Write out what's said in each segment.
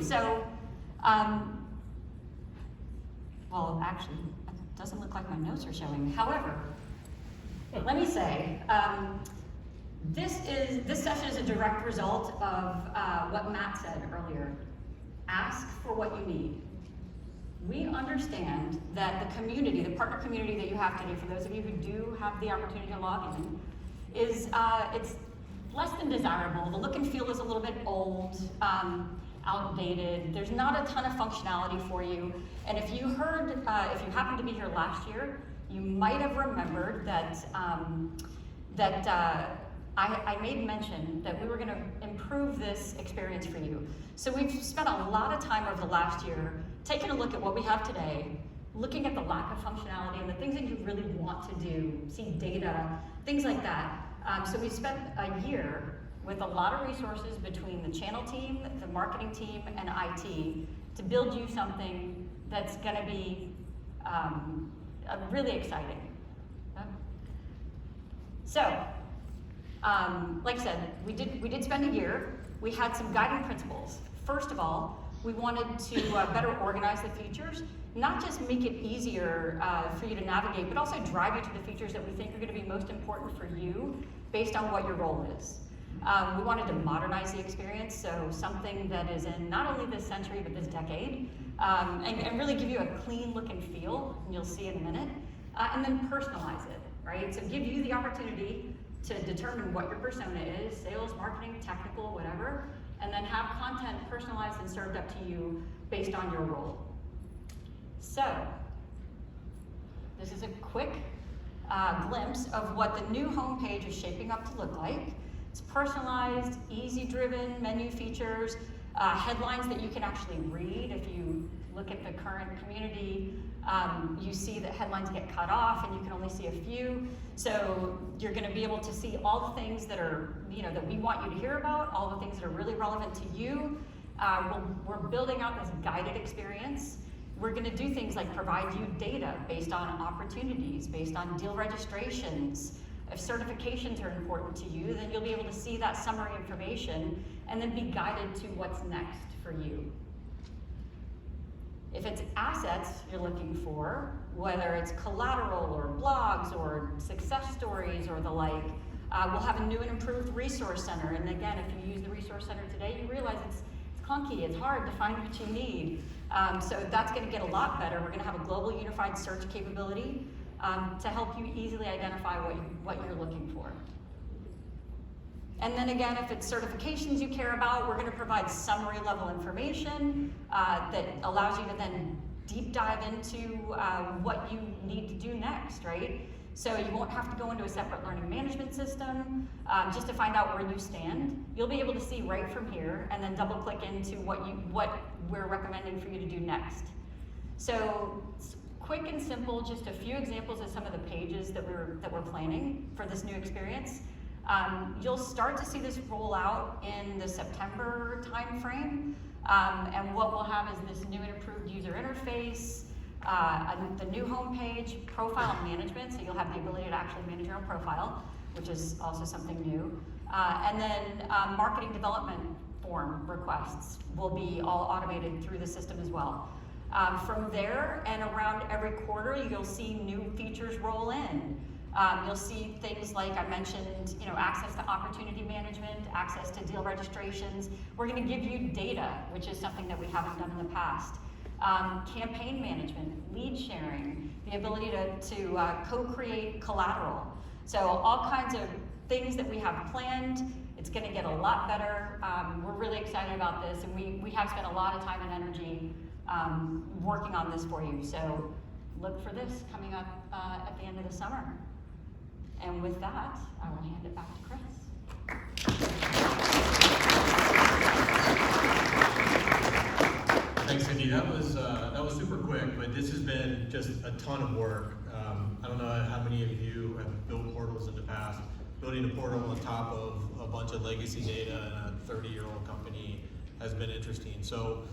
So, well, actually, it doesn't look like my notes are showing. However, let me say, this session is a direct result of what Matt said earlier. Ask for what you need. We understand that the community, the partner community that you have today, for those of you who do have the opportunity to log in, is it's less than desirable. The look and feel is a little bit old, outdated. There's not a ton of functionality for you. And if you heard, if you happened to be here last year, you might have remembered that I made mention that we were going to improve this experience for you. So we've spent a lot of time over the last year taking a look at what we have today, looking at the lack of functionality and the things that you really want to do, see data, things like that. So we spent a year with a lot of resources between the channel team, the marketing team, and IT to build you something that's going to be really exciting. So, like I said, we did spend a year. We had some guiding principles. First of all, we wanted to better organize the features, not just make it easier for you to navigate, but also drive you to the features that we think are going to be most important for you based on what your role is. We wanted to modernize the experience, so something that is in not only this century, but this decade, and really give you a clean look and feel, and you'll see in a minute, and then personalize it, right? So give you the opportunity to determine what your persona is, sales, marketing, technical, whatever, and then have content personalized and served up to you based on your role. So, this is a quick glimpse of what the new homepage is shaping up to look like. It's personalized, easy-driven menu features, headlines that you can actually read. If you look at the current community, you see that headlines get cut off and you can only see a few. So you're going to be able to see all the things that are, that we want you to hear about, all the things that are really relevant to you. We're building out this guided experience. We're going to do things like provide you data based on opportunities, based on deal registrations. If certifications are important to you, then you'll be able to see that summary information and then be guided to what's next for you. If it's assets you're looking for, whether it's collateral or blogs or success stories or the like, we'll have a new and improved resource center. And again, if you use the resource center today, you realize it's clunky, it's hard to find what you need. So that's going to get a lot better. We're going to have a global unified search capability to help you easily identify what you're looking for. And then again, if it's certifications you care about, we're going to provide summary level information that allows you to then deep dive into what you need to do next, right? So you won't have to go into a separate learning management system just to find out where you stand. You'll be able to see right from here and then double click into what we're recommending for you to do next. So quick and simple, just a few examples of some of the pages that we're planning for this new experience. You'll start to see this roll out in the September timeframe, and what we'll have is this new and improved user interface, the new homepage, profile management, so you'll have the ability to actually manage your own profile, which is also something new, and then marketing development form requests will be all automated through the system as well. From there and around every quarter, you'll see new features roll in. You'll see things like I mentioned, access to opportunity management, access to deal registrations. We're going to give you data, which is something that we haven't done in the past. Campaign management, lead sharing, the ability to co-create collateral. So all kinds of things that we have planned. It's going to get a lot better. We're really excited about this, and we have spent a lot of time and energy working on this for you. So look for this coming up at the end of the summer. And with that, I will hand it back to Chris. Thanks, Cindy. That was super quick, but this has been just a ton of work. I don't know how many of you have built portals in the past. Building a portal on top of a bunch of legacy data in a 30-year-old company has been interesting. So,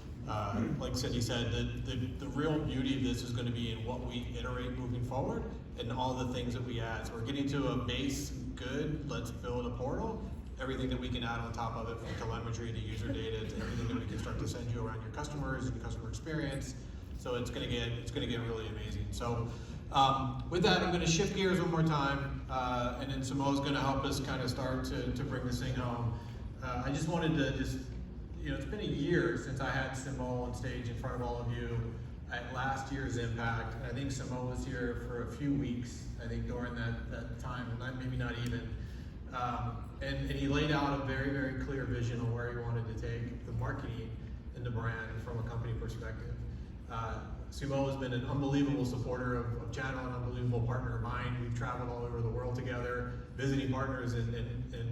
like Cindy said, the real beauty of this is going to be in what we iterate moving forward and all the things that we add. So we're getting to a base good, let's build a portal, everything that we can add on top of it, from telemetry to user data to everything that we can start to send you around your customers and your customer experience. So it's gonna get really amazing. So with that, I'm gonna shift gears one more time, and then Simo's gonna help us kind of start to bring this thing home. I just wanted to it's been a year since I had Simo on stage in front of all of you at last year's Impact. I think Simo was here for a few weeks, I think during that time, maybe not even. And he laid out a very, very clear vision on where he wanted to take the marketing and the brand from a company perspective. Simo has been an unbelievable supporter of Channel, an unbelievable partner of mine. We've traveled all over the world together, visiting partners and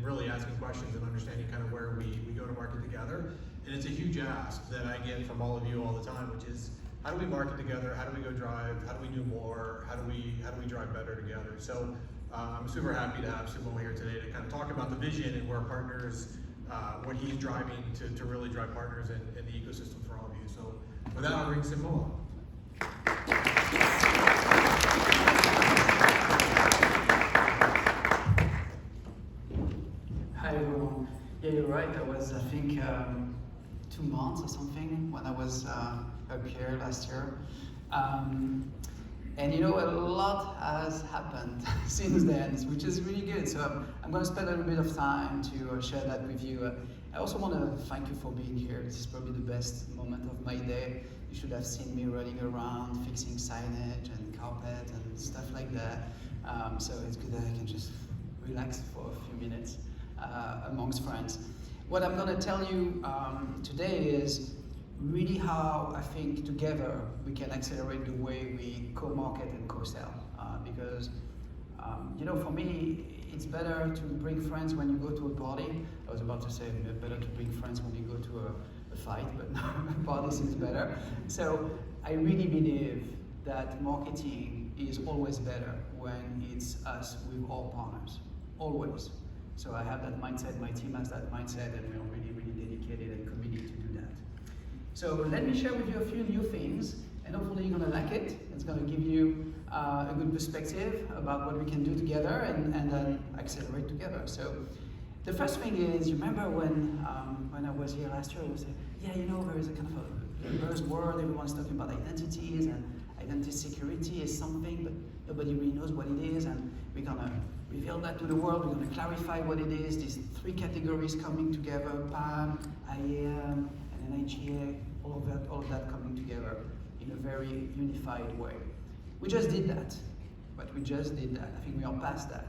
really asking questions and understanding kind of where we go to market together. And it's a huge ask that I get from all of you all the time, which is, how do we market together? How do we go drive? How do we do more? How do we drive better together? So I'm super happy to have Simo here today to kind of talk about the vision and where partners, what he's driving to really drive partners in the ecosystem for all of you. So with that, I'll bring Simo up. Hi everyone. Yeah, you're right. I was, I think, 2 months or something when I was up here last year. And a lot has happened since then, which is really good. So I'm going to spend a little bit of time to share that with you. I also want to thank you for being here. This is probably the best moment of my day. You should have seen me running around, fixing signage and carpet and stuff like that. So it's good that I can just relax for a few minutes amongst friends. What I'm going to tell you today is really how I think together we can accelerate the way we co-market and co-sell. Because, for me, it's better to bring friends when you go to a party. I was about to say better to bring friends when you go to a fight, but no, a party seems better. So I really believe that marketing is always better when it's us with all partners, always. So I have that mindset, my team has that mindset, and we're really, really dedicated and committed to do that. So let me share with you a few new things, and hopefully you're going to like it. It's going to give you a good perspective about what we can do together and then accelerate together. So the first thing is, you remember when I was here last year, I was saying, there is a kind of a buzzword, everyone's talking about identities, and identity security is something, but nobody really knows what it is, and we're going to reveal that to the world, we're going to clarify what it is, these 3 categories coming together, PAM, IAM, and NIGA, all of that coming together in a very unified way. We just did that, I think we are past that.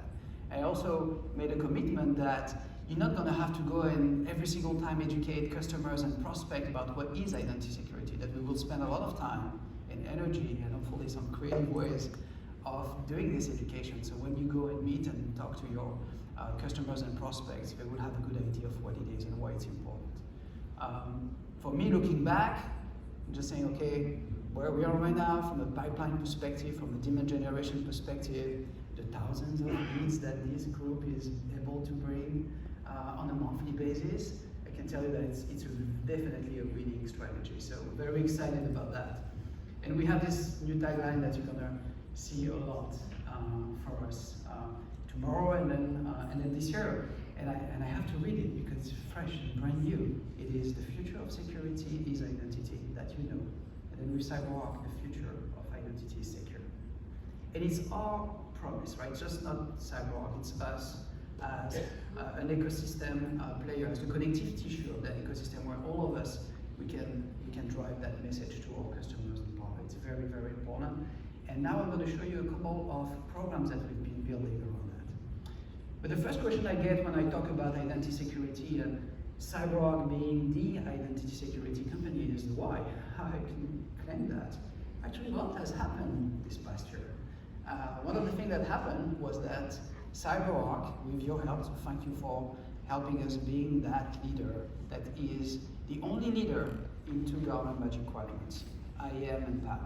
I also made a commitment that you're not going to have to go and every single time educate customers and prospect about what is identity security, that we will spend a lot of time and energy and hopefully some creative ways of doing this education. So when you go and meet and talk to your customers and prospects, they will have a good idea of what it is and why it's important. For me, looking back, I'm just saying, okay, where we are right now from a pipeline perspective, from a demand generation perspective, the thousands of leads that this group is able to bring on a monthly basis, I can tell you that it's definitely a winning strategy. So we're very excited about that. And we have this new tagline that you're gonna see a lot for us tomorrow and then this year. And I have to read it because it's fresh and brand new. It is, the future of security is identity, that you know. And then with CyberArk, the future of identity is secure. And it's our promise, right? Just not CyberArk, it's us as an ecosystem player, as the connective tissue of that ecosystem where all of us, we can drive that message to our customers and partners. It's very, very important. And now I'm going to show you a couple of programs that we've been building around that. But the first question I get when I talk about identity security and CyberArk being the identity security company is why? How I can claim that? Actually, a lot has happened this past year. One of the things that happened was that CyberArk, with your help, so thank you for helping us being that leader that is the only leader in 2 Gartner Magic Quadrants, IAM and PAM.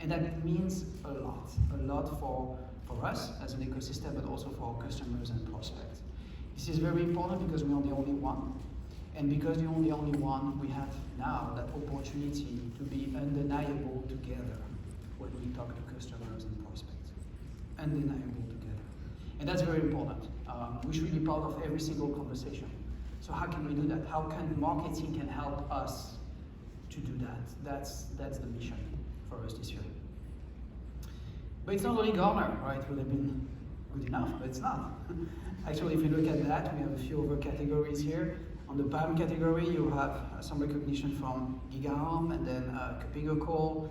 And that means a lot for us as an ecosystem, but also for our customers and prospects. This is very important because we are the only one. And because we're the only one, we have now that opportunity to be undeniable together when we talk to customers and prospects. Undeniable together. And that's very important. We should be part of every single conversation. So how can we do that? How can marketing can help us to do that? That's the mission for us this year. But it's not only Gartner, right? It would have been good enough, but it's not. Actually, if you look at that, we have a few other categories here. On the PAM category, you have some recognition from GigaOM and then KuppingerCole,